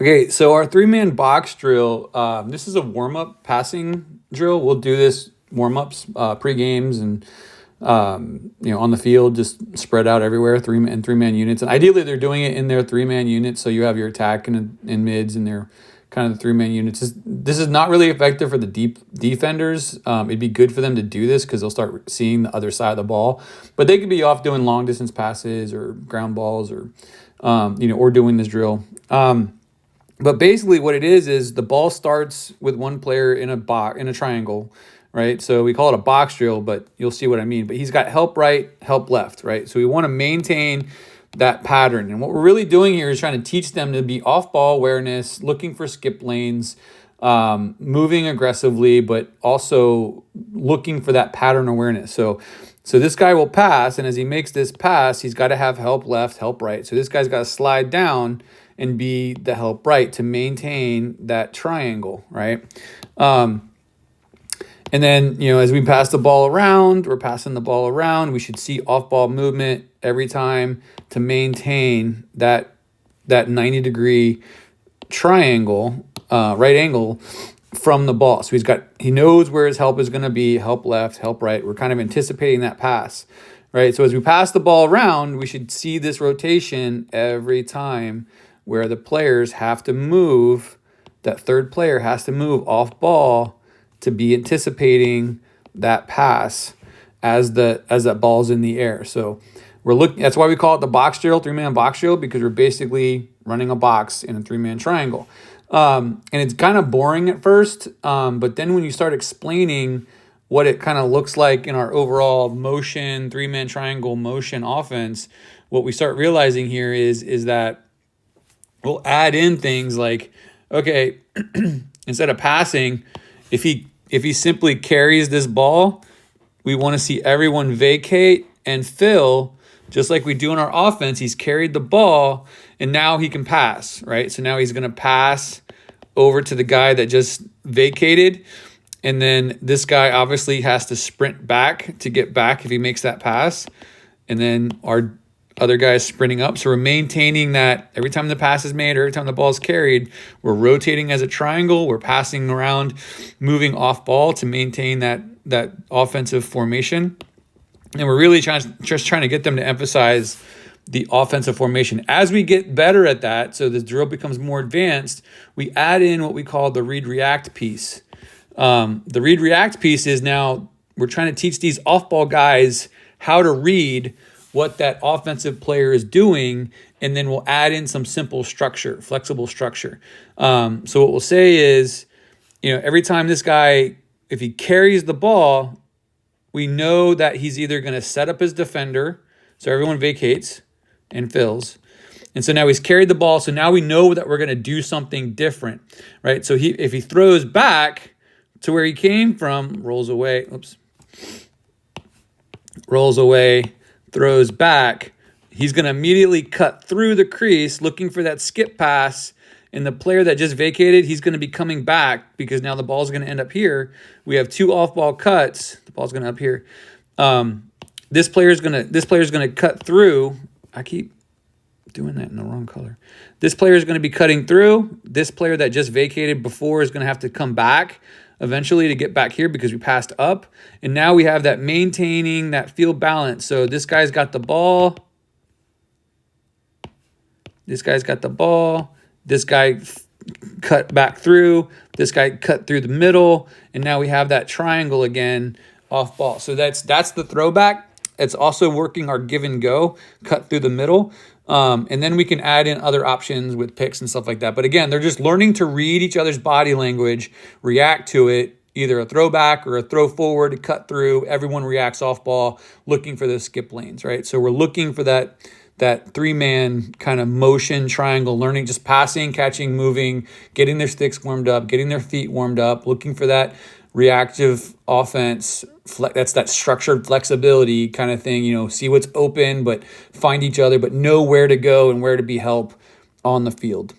Okay, so our three-man box drill, this is a warm-up passing drill. We'll do this warm-ups, pre-games and on the field, just spread out everywhere, three-man units. And ideally they're doing it in their three-man units, so you have your attack and mids and their kind of the three-man units. This is not really effective for the deep defenders. It'd be good for them to do this because they'll start seeing the other side of the ball. But they could be off doing long distance passes or ground balls or or doing this drill. But basically, what it is the ball starts with one player in a triangle, right? So we call it a box drill, but you'll see what I mean. But he's got help right, help left, right? So we want to maintain that pattern. And what we're really doing here is trying to teach them to be off-ball awareness, looking for skip lanes, moving aggressively, but also looking for that pattern awareness. So this guy will pass, and as he makes this pass, he's got to have help left, help right. So this guy's got to slide down and be the help right to maintain that triangle, right? And then, as we pass the ball around, we're passing the ball around. We should see off-ball movement every time to maintain that 90-degree triangle, right angle from the ball. So he knows where his help is going to be, help left, help right. We're kind of anticipating that pass, right? So as we pass the ball around, we should see this rotation every time where the players have to move, that third player has to move off ball to be anticipating that pass as that ball's in the air. So that's why we call it the box drill, three-man box drill, because we're basically running a box in a three-man triangle. And it's kind of boring at first, but then when you start explaining what it kind of looks like in our overall motion, three-man triangle motion offense, what we start realizing here is that we'll add in things like, okay, instead of passing, if he simply carries this ball, we want to see everyone vacate and fill, just like we do in our offense. He's carried the ball, and now he can pass, right? So now he's going to pass over to the guy that just vacated, and then this guy obviously has to sprint back to get back if he makes that pass, and then our other guys sprinting up. So we're maintaining that every time the pass is made or every time the ball is carried, we're rotating as a triangle. We're passing around, moving off ball to maintain that offensive formation. And we're really just trying to get them to emphasize the offensive formation. As we get better at that, so this drill becomes more advanced, we add in what we call the read-react piece. The read-react piece is now we're trying to teach these off-ball guys how to read what that offensive player is doing, and then we'll add in some simple structure, flexible structure. So what we'll say is, every time this guy, if he carries the ball, we know that he's either going to set up his defender, so everyone vacates and fills. And so now he's carried the ball, so now we know that we're going to do something different, right? So if he throws back to where he came from, rolls away, throws back, he's going to immediately cut through the crease looking for that skip pass, and the player that just vacated, he's going to be coming back because now the ball's going to end up here. We have two off-ball cuts. The ball's going to up here. This player's going to cut through. I keep doing that in the wrong color. This player is going to be cutting through. This player that just vacated before is going to have to come back eventually to get back here because we passed up. And now we have that maintaining that field balance. So this guy's got the ball. This guy's got the ball. This guy cut back through. This guy cut through the middle. And now we have that triangle again off ball. So that's the throwback. It's also working our give and go, cut through the middle. And then we can add in other options with picks and stuff like that. But again, they're just learning to read each other's body language, react to it, either a throwback or a throw forward, a cut through. Everyone reacts off ball, looking for those skip lanes, right? So we're looking for that three-man kind of motion triangle, learning, just passing, catching, moving, getting their sticks warmed up, getting their feet warmed up, looking for that reactive offense. That's that structured flexibility kind of thing, see what's open, but find each other, but know where to go and where to be helped on the field.